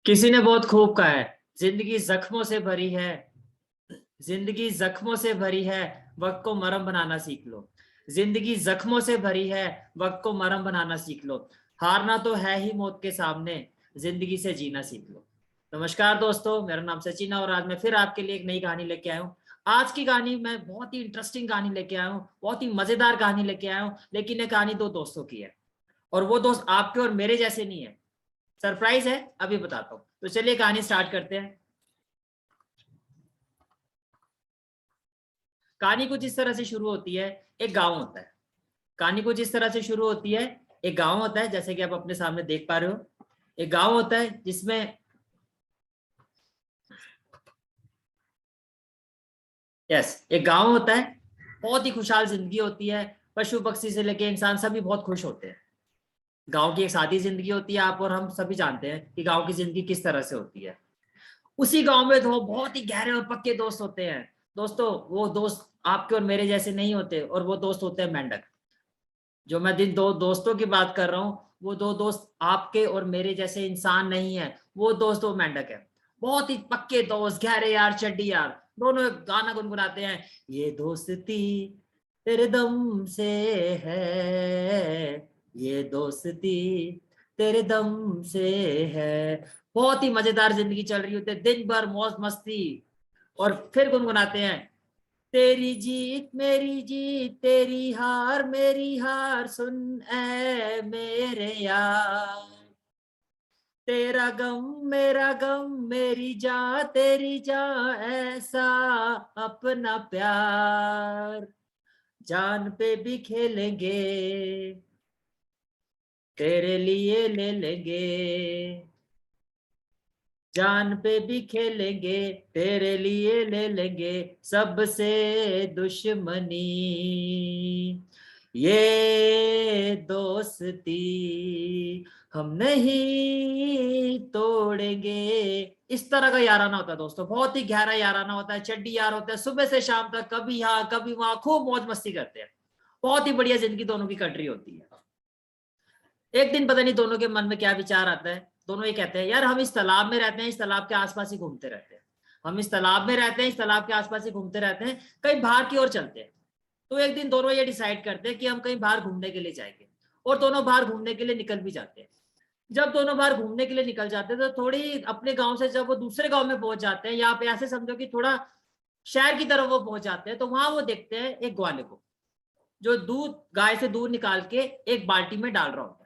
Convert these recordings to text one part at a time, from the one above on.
किसी ने बहुत खूब कहा है, जिंदगी जख्मों से भरी है। जिंदगी जख्मों से भरी है, वक्त को मरहम बनाना सीख लो। जिंदगी जख्मों से भरी है, वक्त को मरहम बनाना सीख लो। हारना तो है ही मौत के सामने, जिंदगी से जीना सीख लो। नमस्कार दोस्तों, मेरा नाम सचिन है और आज मैं फिर आपके लिए एक नई कहानी लेके आया हूँ। आज की कहानी मैं बहुत ही इंटरेस्टिंग कहानी लेके आया हूँ, बहुत ही मजेदार कहानी लेके आया हूँ। लेकिन ये कहानी दो दोस्तों की है और वो दोस्त आपके और मेरे जैसे नहीं है। सरप्राइज है, अभी बताता हूँ। तो चलिए कहानी स्टार्ट करते हैं। कहानी कुछ इस तरह से शुरू होती है। एक गांव होता है। कहानी कुछ इस तरह से शुरू होती है। एक गांव होता है, जैसे कि आप अपने सामने देख पा रहे हो। एक गांव होता है जिसमें एक गांव होता है। बहुत ही खुशहाल जिंदगी होती है। पशु पक्षी से लेके इंसान सभी बहुत खुश होते हैं। गांव की एक सादी जिंदगी होती है। आप और हम सभी जानते हैं कि गांव की जिंदगी किस तरह से होती है। उसी गांव में दो बहुत ही गहरे और पक्के दोस्त होते हैं। दोस्तों, वो दोस्त आपके और मेरे जैसे नहीं होते और वो दोस्त होते हैं मेंढक। जो मैं जिन दो दोस्तों की बात कर रहा हूँ, वो दो दोस्त आपके और मेरे जैसे इंसान नहीं है। वो दोस्त वो मेंढक है। बहुत ही पक्के दोस्त, गहरे यार, चड्डी यार। दोनों एक गाना गुनगुनाते हैं। ये दोस्ती तेरे दम से है, ये दोस्ती तेरे दम से है। बहुत ही मजेदार जिंदगी चल रही होती है, दिन भर मौज मस्ती। और फिर गुनगुनाते हैं। तेरी जीत मेरी जीत, तेरी हार मेरी हार, सुन ऐ मेरे यार। तेरा गम मेरा गम, मेरी जा तेरी जा, ऐसा अपना प्यार। जान पे भी खेलेंगे, तेरे लिए ले लेंगे। जान पे भी खेलेंगे, तेरे लिए ले लेंगे सबसे दुश्मनी। ये दोस्ती हम नहीं तोड़ेंगे। इस तरह का याराना होता है दोस्तों, बहुत ही गहरा याराना होता है। चड्डी यार होता है, सुबह से शाम तक कभी यहाँ कभी वहां खूब मौज मस्ती करते हैं। बहुत ही बढ़िया जिंदगी दोनों की कट रही होती है। एक दिन पता नहीं दोनों के मन में क्या विचार आता है। दोनों ये कहते हैं, यार हम इस तालाब में रहते हैं, इस तालाब के आसपास ही घूमते रहते हैं। हम इस तालाब में रहते हैं, इस तालाब के आसपास ही घूमते रहते हैं, कहीं बाहर की ओर चलते हैं। तो एक दिन दोनों ये डिसाइड करते हैं कि हम कहीं बाहर घूमने के लिए जाएंगे। और दोनों बाहर घूमने के लिए निकल भी जाते हैं। जब दोनों बाहर घूमने के लिए निकल जाते हैं तो थोड़ी अपने गांव से जब वो दूसरे गांव में पहुंच जाते हैं, यहाँ पे ऐसे समझो कि थोड़ा शहर की तरफ वो पहुंच जाते हैं, तो वहां वो देखते हैं एक ग्वाले को, जो दूध गाय से दूध निकाल के एक बाल्टी में डाल रहा होता है।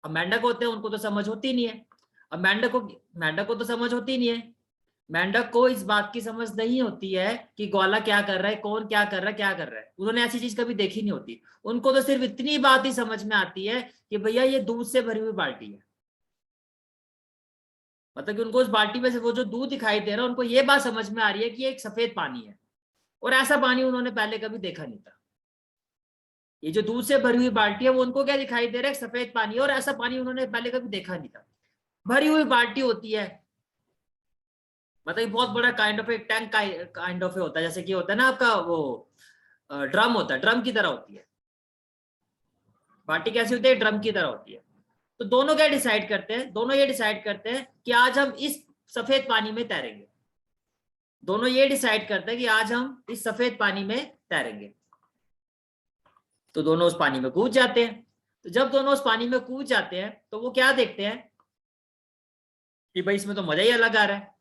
अब मेंढक होते हैं, उनको तो समझ होती नहीं है। अब मेंढक को तो समझ होती नहीं है। मेंढक को इस बात की समझ नहीं होती है कि ग्वाला क्या कर रहा है, कौन क्या कर रहा है, क्या कर रहा है। उन्होंने ऐसी चीज कभी देखी नहीं होती। उनको तो सिर्फ इतनी बात ही समझ में आती है कि भैया ये दूध से भरी हुई बाल्टी है। मतलब कि उनको उस बाल्टी में से वो जो दूध दिखाई दे रहा है, उनको ये बात समझ में आ रही है कि ये एक सफेद पानी है। और ऐसा पानी उन्होंने पहले कभी देखा नहीं था। ये जो दूध से भरी हुई बाल्टी है, वो उनको क्या दिखाई दे रहा है, सफेद पानी। और ऐसा पानी उन्होंने पहले कभी देखा नहीं था। भरी हुई बाल्टी होती है। मतलब बहुत बड़ा काइंड ऑफ एक टैंक काइंड ऑफ होता है, जैसे कि होता है ना आपका वो ड्रम होता है, ड्रम की तरह होती है। बाल्टी कैसी होती है, ड्रम की तरह होती है। तो दोनों क्या डिसाइड करते हैं, दोनों ये डिसाइड करते हैं कि आज हम इस सफेद पानी में तैरेंगे। दोनों ये डिसाइड करते हैं कि आज हम इस सफेद पानी में तैरेंगे। तो दोनों उस पानी में कूद जाते हैं। तो जब दोनों उस पानी में कूद जाते हैं तो वो क्या देखते हैं कि भाई इसमें तो मजा ही अलग आ रहा है।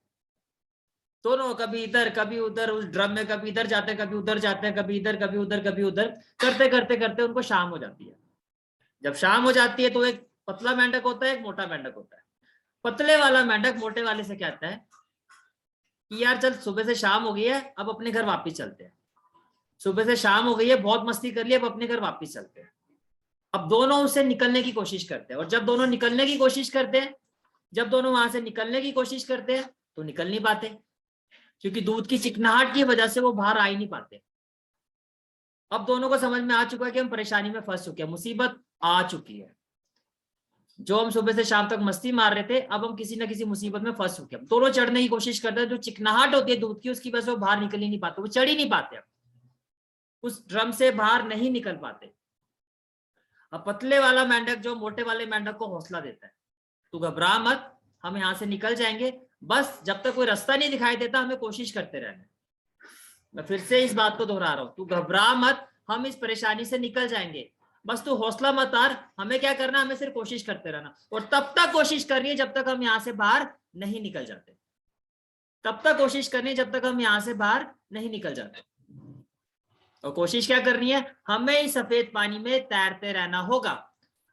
दोनों कभी इधर कभी उधर उस ड्रम में, कभी इधर जाते हैं कभी उधर जाते हैं, कभी इधर कभी उधर कभी उधर, करते करते करते उनको शाम हो जाती है। जब शाम हो जाती है तो एक पतला मेंढक होता है, एक मोटा मेंढक होता है। पतले वाला मेंढक मोटे वाले से कहता है कि यार चल, सुबह से शाम हो गई है, अब अपने घर वापिस चलते हैं। सुबह से शाम हो गई है, बहुत मस्ती कर ली, अब अपने घर वापिस चलते हैं। अब दोनों उससे निकलने की कोशिश करते हैं। और जब दोनों निकलने की कोशिश करते हैं, जब दोनों वहां से निकलने की कोशिश करते हैं तो निकल नहीं पाते, क्योंकि दूध की चिकनाहट की वजह से वो बाहर आ ही नहीं पाते। अब दोनों को समझ में आ चुका है कि हम परेशानी में फंस चुके हैं, मुसीबत आ चुकी है। जो हम सुबह से शाम तक मस्ती मार रहे थे, अब हम किसी ना किसी मुसीबत में फंस चुके हैं। दोनों चढ़ने की कोशिश करते हैं, जो चिकनाहट होती है दूध की, उसकी वजह से वो बाहर निकल ही नहीं पाते, वो चढ़ ही नहीं पाते, उस ड्रम से बाहर नहीं निकल पाते। अब पतले वाला मेंढक जो मोटे वाले मेंढक को हौसला देता है, तू घबरा मत, हम यहाँ से निकल जाएंगे। बस जब तक कोई रास्ता नहीं दिखाई देता हमें कोशिश करते रहना। मैं फिर से इस बात को दोहरा रहा हूँ, तू घबरा मत, हम इस परेशानी से निकल जाएंगे। बस तू हौसला मत हार, हमें क्या करना, हमें सिर्फ कोशिश करते रहना। और तब तक कोशिश करनी है जब तक हम यहाँ से बाहर नहीं निकल जाते। तब तक कोशिश करनी है जब तक हम यहाँ से बाहर नहीं निकल जाते। और कोशिश क्या करनी है, हमें इस सफेद पानी में तैरते रहना होगा।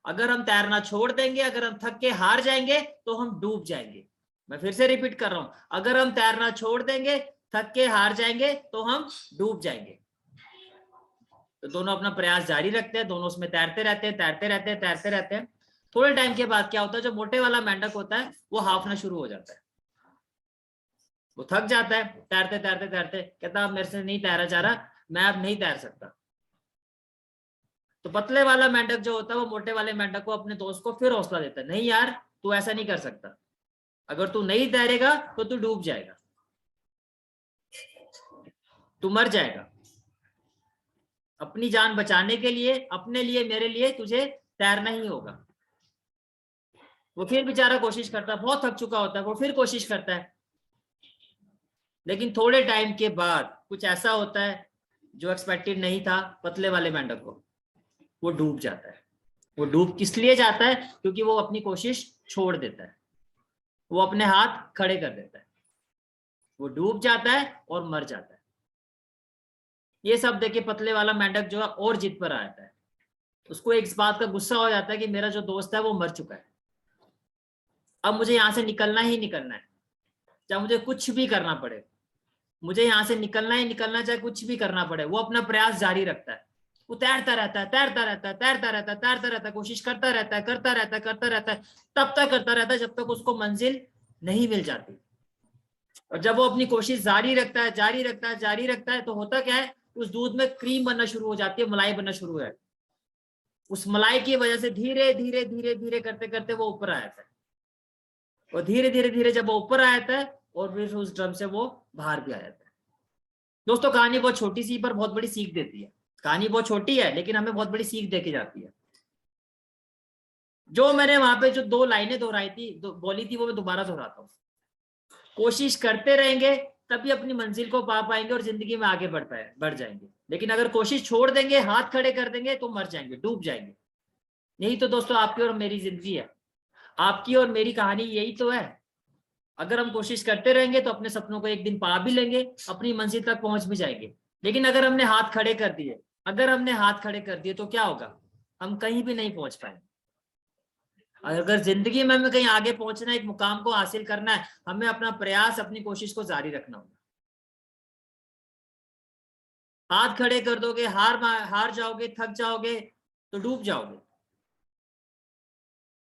अगर हम तैरना छोड़ देंगे, अगर हम थक के हार जाएंगे तो हम डूब जाएंगे। मैं फिर से रिपीट कर रहा हूं, अगर हम तैरना छोड़ देंगे, थक के हार जाएंगे तो हम डूब जाएंगे। तो दोनों अपना प्रयास जारी रखते हैं, दोनों उसमें तैरते रहते हैं, तैरते रहते हैं, तैरते रहते हैं। थोड़े टाइम के बाद क्या होता है, जो मोटे वाला मेंढक होता है वो हाफना शुरू हो जाता है, वो थक जाता है तैरते तैरते तैरते, कहता अब मेरे से नहीं तैरा जा रहा, मैं अब नहीं तैर सकता। तो पतले वाला मेंढक जो होता है वो मोटे वाले मेंढक को, अपने दोस्त को फिर हौसला देता है, नहीं यार तू ऐसा नहीं कर सकता, अगर तू नहीं तैरेगा तो तू डूब जाएगा, तू मर जाएगा। अपनी जान बचाने के लिए, अपने लिए, मेरे लिए तुझे तैरना ही होगा। वो फिर बेचारा कोशिश करता है, बहुत थक चुका होता है, वो फिर कोशिश करता है। लेकिन थोड़े टाइम के बाद कुछ ऐसा होता है जो एक्सपेक्टेड नहीं था पतले वाले मेंढक को, वो डूब जाता है। वो डूब किस लिए जाता है, क्योंकि वो अपनी कोशिश छोड़ देता है, वो अपने हाथ खड़े कर देता है, वो डूब जाता है और मर जाता है। ये सब देखे पतले वाला मेंढक जो है और जिद पर आ जाता है। उसको एक बात का गुस्सा हो जाता है कि मेरा जो दोस्त है वो मर चुका है, अब मुझे यहाँ से निकलना ही निकलना है, चाहे मुझे कुछ भी करना पड़े, मुझे यहाँ से निकलना ही निकलना, चाहे कुछ भी करना पड़े। वो अपना प्रयास जारी रखता है, वो तैरता रहता है, तैरता रहता है, तैरता रहता है, तैरता रहता है, कोशिश करता रहता है, करता रहता है, करता रहता है, तब तक करता रहता है जब तक उसको मंजिल नहीं मिल जाती। और जब वो अपनी कोशिश जारी रखता है, जारी रखता है, जारी रखता है, तो होता क्या है, उस दूध में क्रीम बनना शुरू हो जाती है, मलाई बनना शुरू हो जाती है। उस मलाई की वजह से धीरे धीरे धीरे धीरे करते करते वो ऊपर आ जाता है, और धीरे धीरे धीरे जब वो ऊपर आ जाता है और फिर उस ड्रम से वो बाहर भी आ जाता है। दोस्तों कहानी बहुत छोटी सी पर बहुत बड़ी सीख देती है। कहानी बहुत छोटी है लेकिन हमें बहुत बड़ी सीख देके जाती है। जो मैंने वहां पे जो 2 लाइनें दोहराई थी, बोली थी, वो मैं दोबारा दोहराता हूँ। कोशिश करते रहेंगे तभी अपनी मंजिल को पा पाएंगे और जिंदगी में आगे बढ़ जाएंगे। लेकिन अगर कोशिश छोड़ देंगे, हाथ खड़े कर देंगे, तो मर जाएंगे, डूब जाएंगे। यही तो दोस्तों आपकी और मेरी जिंदगी है, आपकी और मेरी कहानी यही तो है। अगर हम कोशिश करते रहेंगे तो अपने सपनों को एक दिन पा भी लेंगे, अपनी मंजिल तक पहुंच भी जाएंगे। लेकिन अगर हमने हाथ खड़े कर दिए, अगर हमने हाथ खड़े कर दिए तो क्या होगा, हम कहीं भी नहीं पहुंच पाएंगे। अगर जिंदगी में हमें कहीं आगे पहुंचना है, एक मुकाम को हासिल करना है, हमें अपना प्रयास, अपनी कोशिश को जारी रखना होगा। हाथ खड़े कर दोगे, हार जाओगे, थक जाओगे तो डूब जाओगे।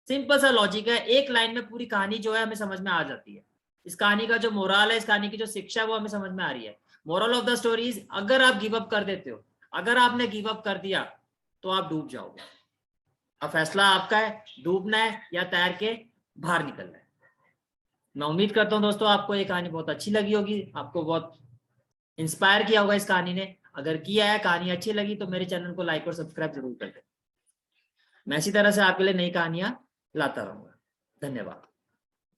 सिंपल सा लॉजिक है, एक लाइन में पूरी कहानी जो है हमें समझ में आ जाती है। इस कहानी का जो मोरल है, इस कहानी की जो शिक्षा है वो हमें समझ में आ रही है। Moral of the story is, अगर आप गिव अप कर देते हो, अगर आपने गिव अप कर दिया तो आप डूब जाओगे। अब फैसला आपका है, डूबना है या तैर के बाहर निकलना है। मैं उम्मीद करता हूँ दोस्तों आपको ये कहानी बहुत अच्छी लगी होगी, आपको बहुत इंस्पायर किया होगा इस कहानी ने। अगर किया है, कहानी अच्छी लगी तो मेरे चैनल को लाइक और सब्सक्राइब जरूर कर दें। मैं इसी तरह से आपके लिए नई कहानियां लाता रहूंगा। धन्यवाद।